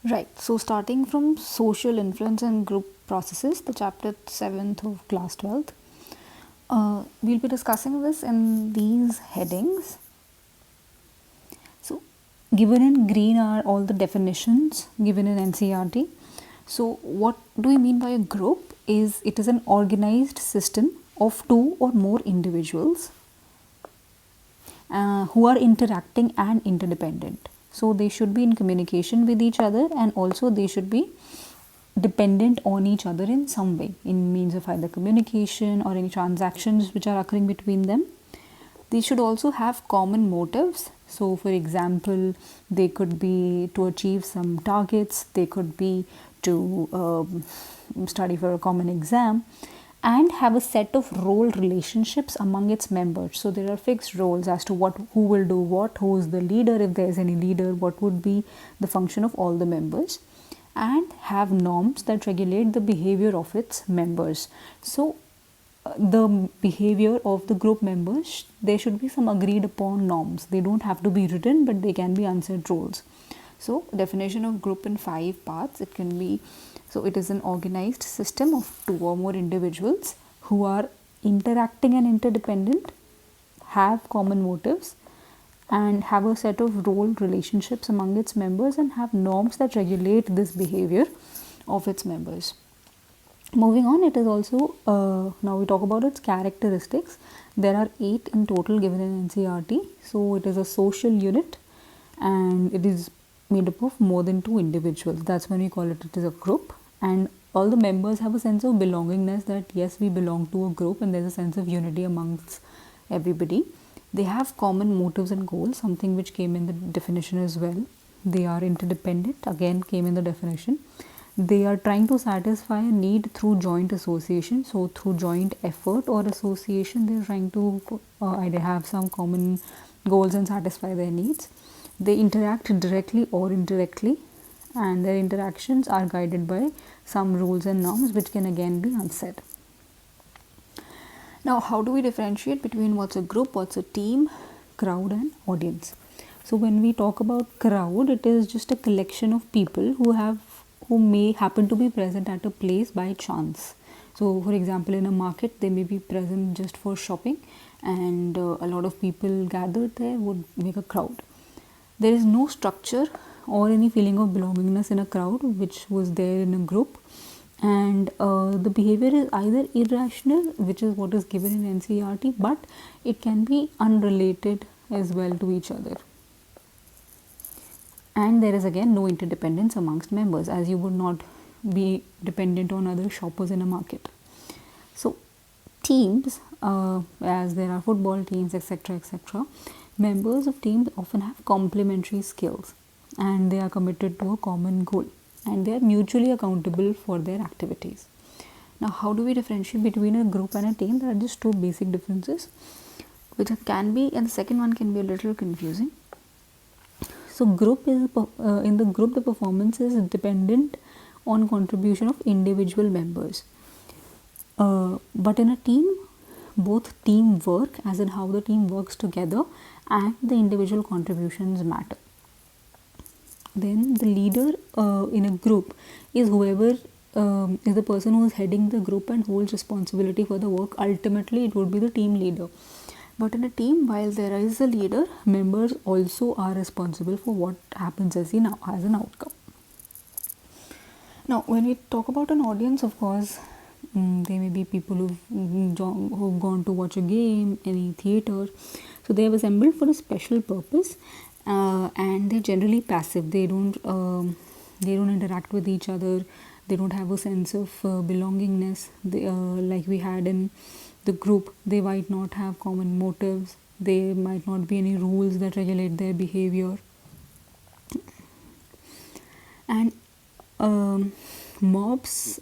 Right. So starting from social influence and group processes, the chapter 7th of class 12th, we'll be discussing this in these headings. So given in green are all the definitions given in NCERT. So what do we mean by a group? It is an organized system of two or more individuals who are interacting and interdependent. So they should be in communication with each other, and also they should be dependent on each other in some way, in means of either communication or any transactions which are occurring between them. They should also have common motives. So for example, they could be to achieve some targets, they could be to study for a common exam, and have a set of role relationships among its members. So there are fixed roles as to who will do what, who is the leader, if there is any leader, what would be the function of all the members, and have norms that regulate the behavior of its members. So the behavior of the group members, there should be some agreed upon norms. They don't have to be written, but they can be unsaid rules. So definition of group in 5 parts. It can be, so it is an organized system of two or more individuals who are interacting and interdependent, have common motives, and have a set of role relationships among its members, and have norms that regulate this behavior of its members. Moving on, it is also, now we talk about its characteristics. There are 8 in total given in NCERT. So it is a social unit, and it is made up of more than 2 individuals. That's when we call it is a group, and all the members have a sense of belongingness, that yes, we belong to a group, and there's a sense of unity amongst everybody. They have common motives and goals, something which came in the definition as well. They are interdependent, again came in the definition. They are trying to satisfy a need through joint association. So through joint effort or association, they are trying to either have some common goals and satisfy their needs. They interact directly or indirectly, and their interactions are guided by some rules and norms which can again be unsaid. Now, how do we differentiate between what's a group, what's a team, crowd, and audience? So when we talk about crowd, it is just a collection of people who may happen to be present at a place by chance. So for example, in a market, they may be present just for shopping, and a lot of people gathered there would make a crowd. There is no structure or any feeling of belongingness in a crowd which was there in a group, and the behavior is either irrational, which is what is given in NCERT, but it can be unrelated as well to each other. And there is again no interdependence amongst members, as you would not be dependent on other shoppers in a market. So teams, as there are football teams, etc., etc., members of teams often have complementary skills, and they are committed to a common goal, and they are mutually accountable for their activities. Now, how do we differentiate between a group and a team? There are just 2 basic differences, which can be, and the second one can be a little confusing. So group is in the group, the performance is dependent on contribution of individual members, but in a team, both teamwork, as in how the team works together, and the individual contributions matter. Then the leader in a group is whoever is the person who is heading the group and holds responsibility for the work. Ultimately, it would be the team leader. But in a team, while there is a leader, members also are responsible for what happens as an outcome. Now, when we talk about an audience, of course, there may be people who've gone to watch a game, any theatre. So they have assembled for a special purpose, and they're generally passive. They don't interact with each other. They don't have a sense of belongingness. Like we had in the group, they might not have common motives. There might not be any rules that regulate their behavior. And mobs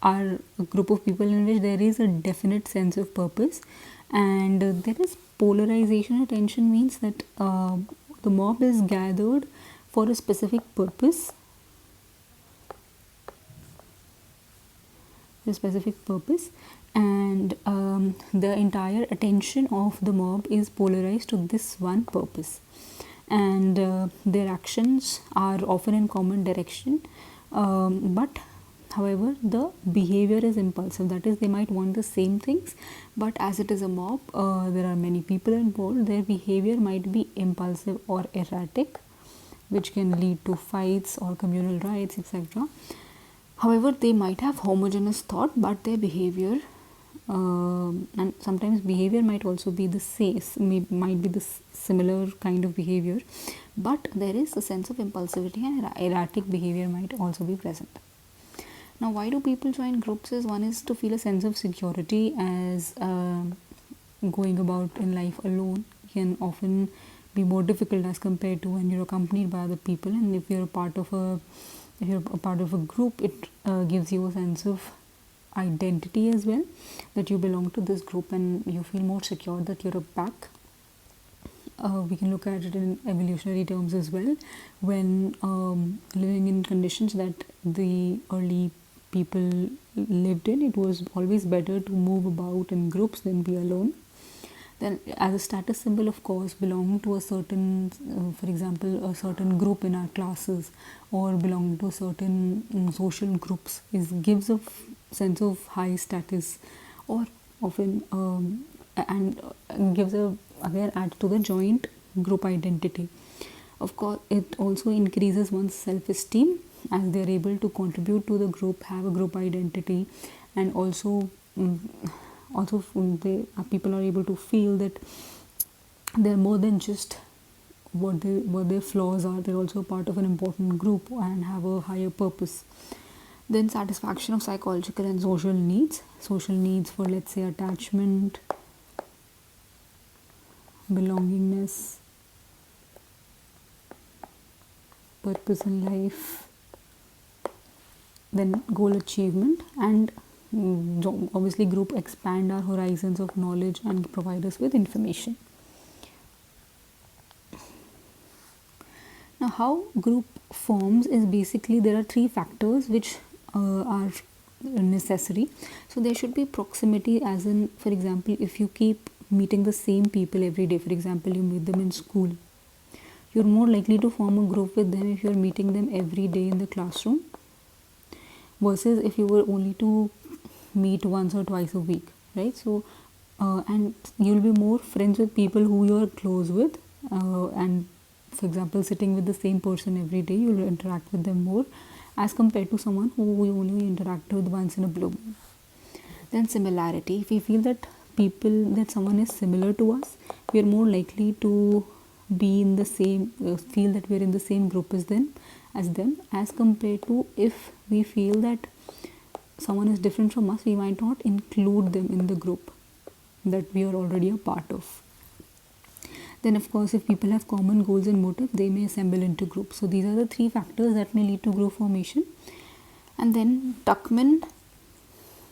are a group of people in which there is a definite sense of purpose, and there is polarization. Attention means that the mob is gathered for a specific purpose. And the entire attention of the mob is polarized to this one purpose. and their actions are often in common direction, but however the behavior is impulsive. That is, they might want the same things, but as it is a mob, there are many people involved, their behavior might be impulsive or erratic, which can lead to fights or communal riots, etc. However, they might have homogeneous thought, but their behavior and sometimes behavior might also be the same, might be the similar kind of behavior, but there is a sense of impulsivity and erratic behavior might also be present. Now, why do people join groups? Is one is to feel a sense of security, as going about in life alone can often be more difficult as compared to when you're accompanied by other people, and if you're a part of a group, it gives you a sense of identity as well, that you belong to this group and you feel more secure that you're a pack. We can look at it in evolutionary terms as well. When living in conditions that the early people lived in, it was always better to move about in groups than be alone. Then, as a status symbol, of course, belonging to a certain, for example, a certain group in our classes, or belonging to certain social groups, gives a sense of high status, or often and gives a, again, adds to the joint group identity. Of course, it also increases one's self-esteem, as they are able to contribute to the group, have a group identity, and also people are able to feel that they're more than just what their flaws are. They're also part of an important group and have a higher purpose. Then satisfaction of psychological and social needs for, let's say, attachment, belongingness, purpose in life, then goal achievement, and obviously group expand our horizons of knowledge and provide us with information. Now, how group forms is basically, there are three factors which are necessary. So there should be proximity, as in, for example, if you keep meeting the same people every day, for example, you meet them in school, you're more likely to form a group with them if you're meeting them every day in the classroom, versus if you were only to meet once or twice a week, right? So and you'll be more friends with people who you're close with, and for example, sitting with the same person every day, you'll interact with them more as compared to someone who we only interact with once in a blue moon. Then similarity, if we feel that someone is similar to us, we are more likely to be in the same feel that we're in the same group as them, as compared to if we feel that someone is different from us, we might not include them in the group that we are already a part of. Then, of course, if people have common goals and motives, they may assemble into groups. So these are the three factors that may lead to group formation. And then Tuckman,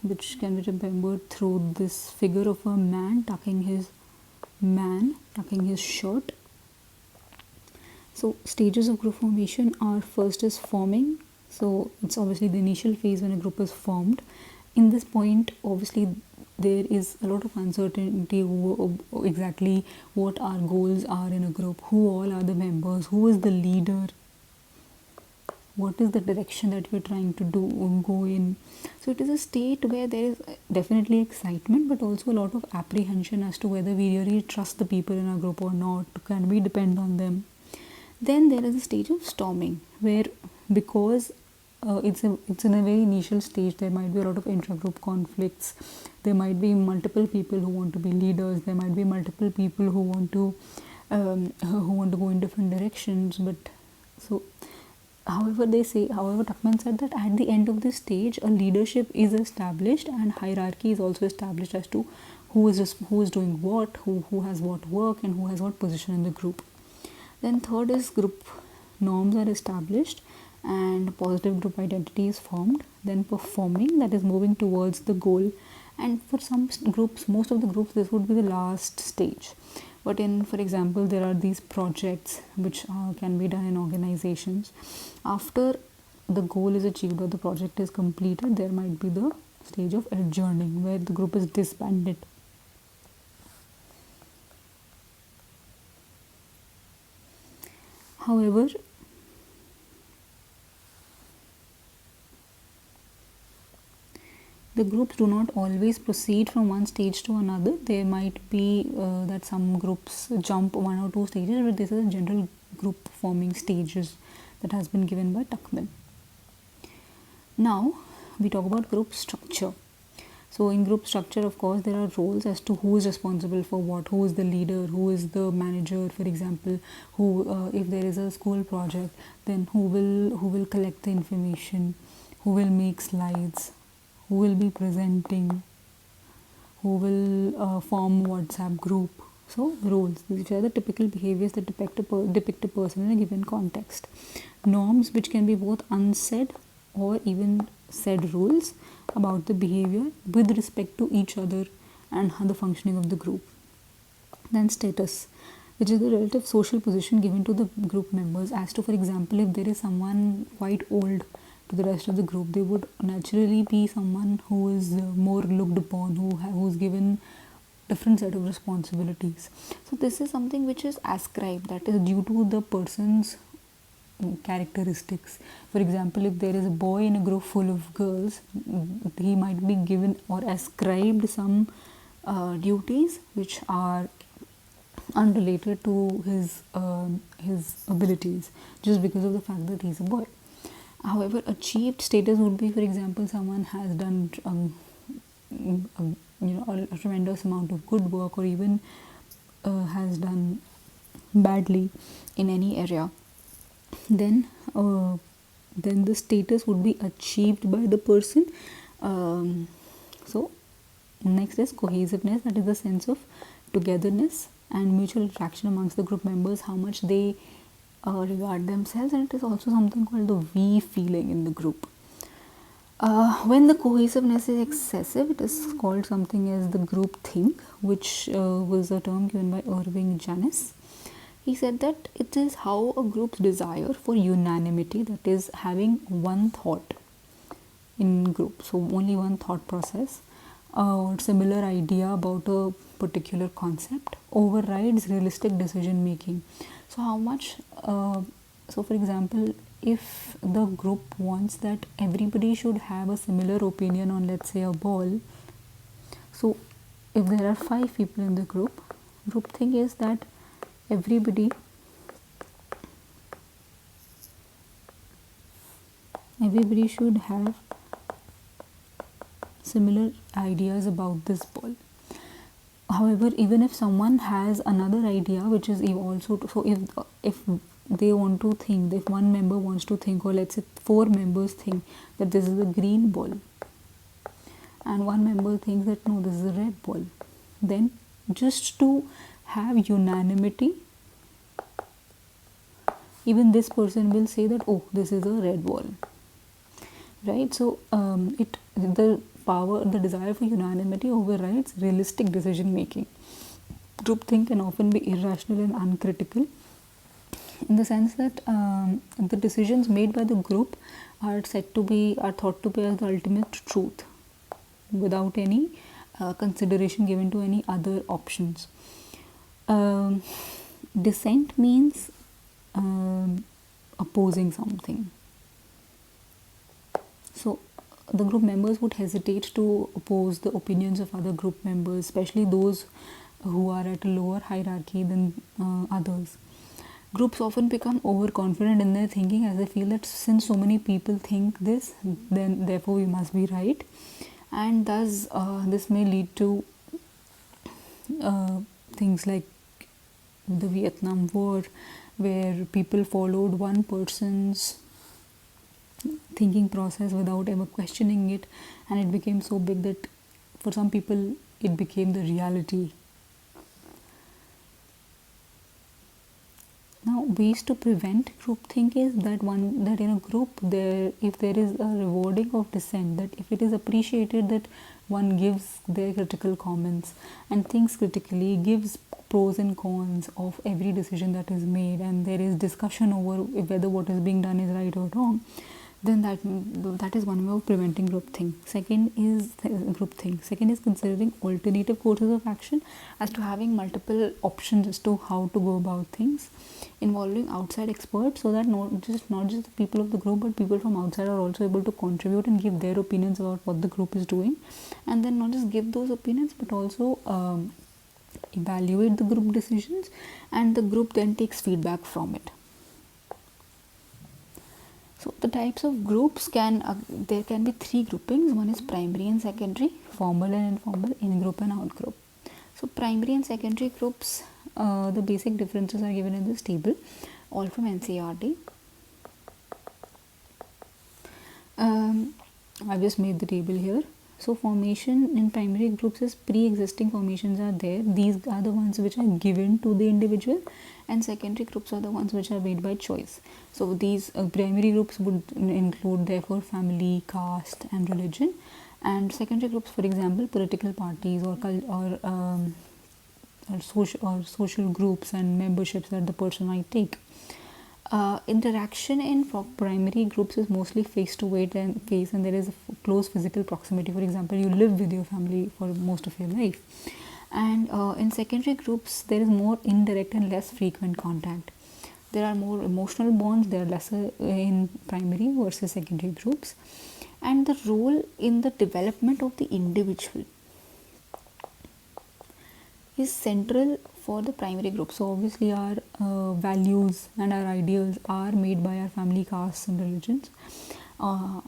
which can be remembered through this figure of a man tucking his shirt. So stages of group formation are, first is forming. So it's obviously the initial phase when a group is formed. In this point, obviously, there is a lot of uncertainty exactly what our goals are in a group, who all are the members, who is the leader, what is the direction that we're trying to go in. So it is a state where there is definitely excitement, but also a lot of apprehension as to whether we really trust the people in our group or not. Can we depend on them? Then there is a stage of storming, where because it's in a very initial stage, there might be a lot of intra-group conflicts. There might be multiple people who want to be leaders. There might be multiple people who want to go in different directions. But so, however, Tuckman said that at the end of this stage, a leadership is established and hierarchy is also established as to who is doing what, who has what work, and who has what position in the group. Then third is group norms are established and positive group identity is formed. Then performing, that is moving towards the goal, and for some groups, most of the groups, this would be the last stage. But for example, there are these projects which can be done in organizations. After the goal is achieved or the project is completed, there might be the stage of adjourning, where the group is disbanded. However, the groups do not always proceed from one stage to another. There might be that some groups jump one or two stages, but this is a general group forming stages that has been given by Tuckman. Now we talk about group structure. So in group structure, of course, there are roles as to who is responsible for what, who is the leader, who is the manager, for example, who if there is a school project, then who will collect the information, who will make slides, who will be presenting, who will form WhatsApp group. So roles, which are the typical behaviors that depict a person in a given context. Norms, which can be both unsaid or even said rules about the behavior with respect to each other and the functioning of the group. Then status, which is the relative social position given to the group members, as to, for example, if there is someone quite old to the rest of the group, they would naturally be someone who is more looked upon, who's given different set of responsibilities. So this is something which is ascribed, that is due to the person's characteristics. For example, if there is a boy in a group full of girls, he might be given or ascribed some duties which are unrelated to his abilities, just because of the fact that he's a boy. However, achieved status would be, for example, someone has done a tremendous amount of good work, or even has done badly in any area. Then the status would be achieved by the person. So next is cohesiveness, that is the sense of togetherness and mutual attraction amongst the group members, how much they regard themselves. And it is also something called the we feeling in the group. When the cohesiveness is excessive, it is called something as the group think, which was a term given by Irving Janis. He said that it is how a group's desire for unanimity, that is having one thought in group, so only one thought process or similar idea about a particular concept, overrides realistic decision making. So how much so for example, if the group wants that everybody should have a similar opinion on, let's say, a ball, so if there are 5 people in the group thing is that everybody should have similar ideas about this ball. However, even if someone has another idea which is also, so if they want to think, if one member wants to think, or let's say 4 members think that this is a green ball and one member thinks that no, this is a red ball, then just to have unanimity, even this person will say that, oh, this is a red ball, right? So the desire for unanimity overrides realistic decision making. Groupthink can often be irrational and uncritical, in the sense that the decisions made by the group are thought to be as the ultimate truth, without any consideration given to any other options. Dissent means opposing something. So the group members would hesitate to oppose the opinions of other group members, especially those who are at a lower hierarchy than others. Groups often become overconfident in their thinking, as they feel that since so many people think this, then therefore we must be right, and thus this may lead to things like the Vietnam War, where people followed one person's thinking process without ever questioning it, and it became so big that for some people it became the reality. Now, ways to prevent groupthink is that in a group, if there is a rewarding of dissent, that if it is appreciated that one gives their critical comments and thinks critically, gives pros and cons of every decision that is made, and there is discussion over whether what is being done is right or wrong, then that is one way of preventing groupthink. Second is considering alternative courses of action, as to having multiple options as to how to go about things, involving outside experts, so that not just the people of the group, but people from outside are also able to contribute and give their opinions about what the group is doing, and then not just give those opinions, but also evaluate the group decisions, and the group then takes feedback from it. So the types of groups there can be three groupings. One is primary and secondary, formal and informal, in-group and out-group. So primary and secondary groups, the basic differences are given in this table, all from NCERT. I've just made the table here. So formation in primary groups is pre-existing formations are there. These are the ones which are given to the individual, and secondary groups are the ones which are made by choice. So these primary groups would include therefore family, caste and religion, and secondary groups, for example, political parties or social groups and memberships that the person might take. Interaction in primary groups is mostly face-to-face, and there is a close physical proximity. For example, you live with your family for most of your life. And in secondary groups, there is more indirect and less frequent contact. There are more emotional bonds. They are lesser in primary versus secondary groups. And the role in the development of the individual is central for the primary group. So obviously our values and our ideals are made by our family, castes and religions.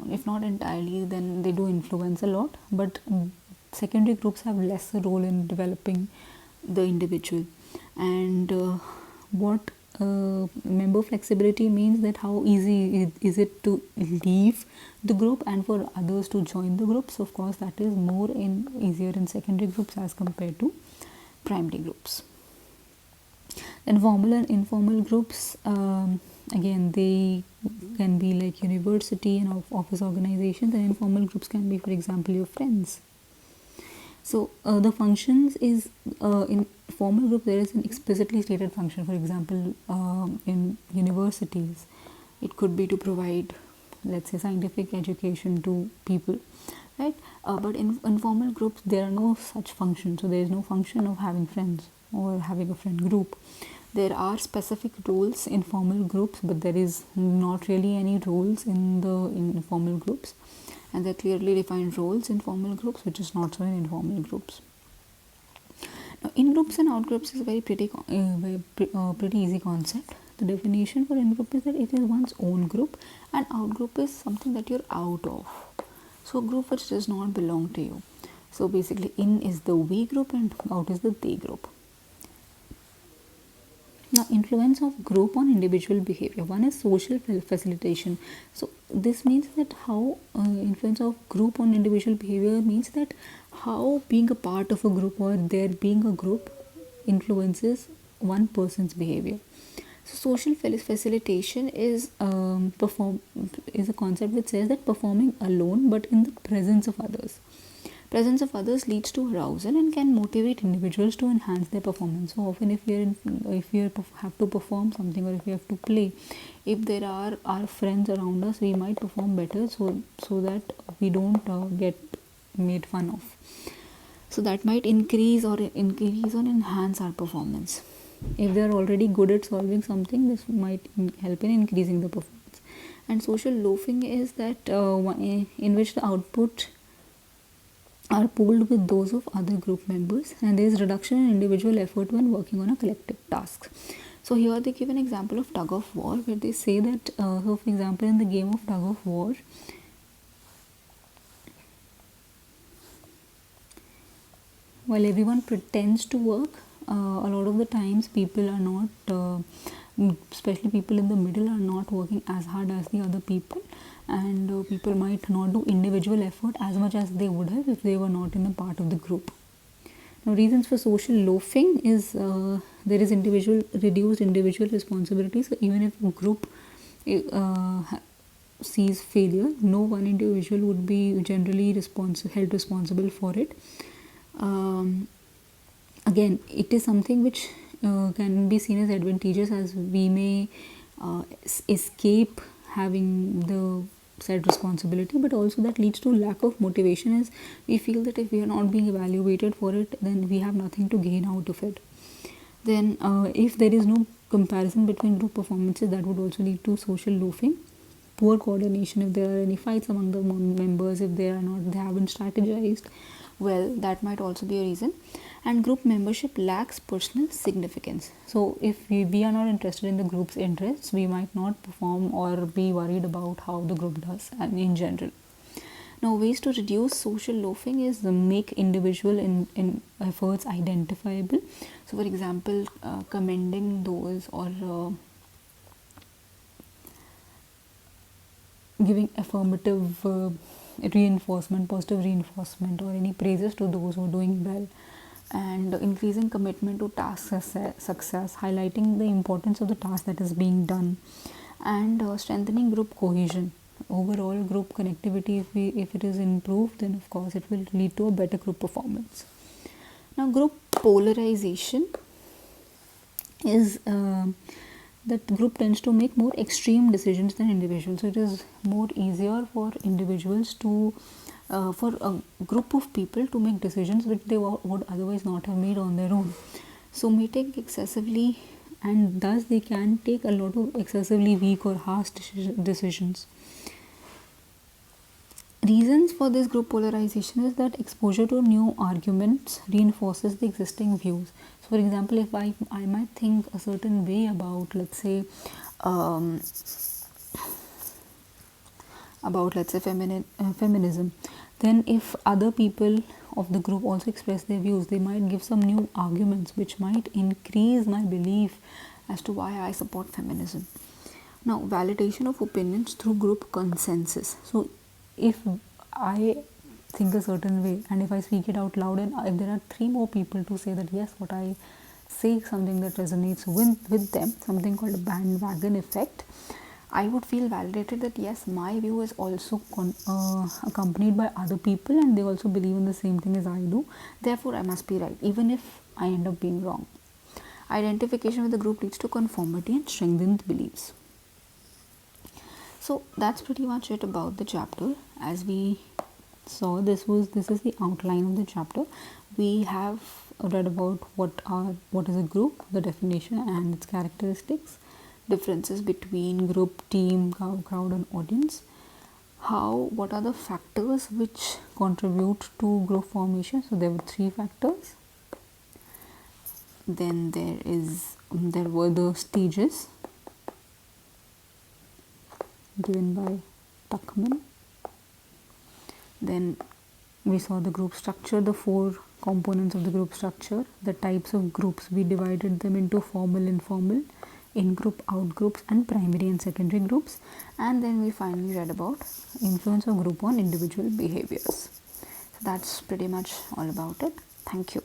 If not entirely, then they do influence a lot, but secondary groups have lesser role in developing the individual. And what member flexibility means, that how easy is it to leave the group and for others to join the group. So of course that is more easier in secondary groups as compared to primary groups. Then formal and informal groups, again they can be like university and office organizations, and informal groups can be, for example, your friends. So the functions is in formal group there is an explicitly stated function. For example, in universities it could be to provide, let's say, scientific education to people, right? But in informal groups there are no such functions. So there is no function of having friends or having a friend group. There are specific roles in formal groups, but there is not really any roles in the informal groups, and there are clearly defined roles in formal groups, which is not so in informal groups. Now, in groups and out groups is a pretty easy concept. The definition for in group is that it is one's own group, and out group is something that you're out of. So a group which does not belong to you. So basically, in is the we group and out is the they group. Now, influence of group on individual behavior. One is social facilitation. So this means that how influence of group on individual behavior means that how being a part of a group or there being a group influences one person's behavior. So social facilitation is a concept which says that performing alone but in the presence of others. Presence of others leads to arousal and can motivate individuals to enhance their performance. So often if we have to perform something, or if we have to play, if there are our friends around us, we might perform better so that we don't get made fun of. So that might increase or enhance our performance. If they are already good at solving something, this might help in increasing the performance. And social loafing is that in which the output are pooled with those of other group members, and there is reduction in individual effort when working on a collective task. So here they give an example of tug of war, where they say that so for example, in the game of tug of war, while everyone pretends to work, a lot of the times people are not, especially people in the middle, are not working as hard as the other people, and people might not do individual effort as much as they would have if they were not in a part of the group. Now, reasons for social loafing is there is reduced individual responsibility. So even if a group sees failure, no one individual would be generally held responsible for it. Again, it is something which can be seen as advantageous, as we may escape having the said responsibility, but also that leads to lack of motivation, as we feel that if we are not being evaluated for it, then we have nothing to gain out of it. Then if there is no comparison between group performances, that would also lead to social loafing, poor coordination if there are any fights among the members, if they haven't strategized well, that might also be a reason. And group membership lacks personal significance. So if we are not interested in the group's interests, we might not perform or be worried about how the group does, and in general. Now, ways to reduce social loafing is make individual in efforts identifiable. So, for example, commending those, or giving affirmative reinforcement, positive reinforcement, or any praises to those who are doing well, and increasing commitment to task success, highlighting the importance of the task that is being done, and strengthening group cohesion. Overall group connectivity, if it is improved, then of course it will lead to a better group performance. Now, group polarization is that group tends to make more extreme decisions than individuals. So it is more easier for individuals to for a group of people to make decisions which they would otherwise not have made on their own. So may take excessively, and thus they can take a lot of excessively weak or harsh decisions. Reasons for this group polarization is that exposure to new arguments reinforces the existing views. So, for example, if I might think a certain way about, let's say, feminism, then if other people of the group also express their views, they might give some new arguments which might increase my belief as to why I support feminism. Now, validation of opinions through group consensus. So, if I think a certain way, and if I speak it out loud, and if there are 3 more people to say that yes, what I say something that resonates with them, something called a bandwagon effect, I would feel validated that yes, my view is also accompanied by other people, and they also believe in the same thing as I do. Therefore, I must be right, even if I end up being wrong. Identification with the group leads to conformity and strengthened beliefs. So that's pretty much it about the chapter. As we saw, this is the outline of the chapter. We have read about what is a group, the definition and its characteristics, differences between group, team, crowd and audience, what are the factors which contribute to group formation. So there were 3 factors. Then there were the stages given by Tuckman. Then we saw the group structure, the 4 components of the group structure, the types of groups. We divided them into formal, informal, in-group, out-groups, and primary and secondary groups. And then we finally read about influence of group on individual behaviors. So that's pretty much all about it. Thank you.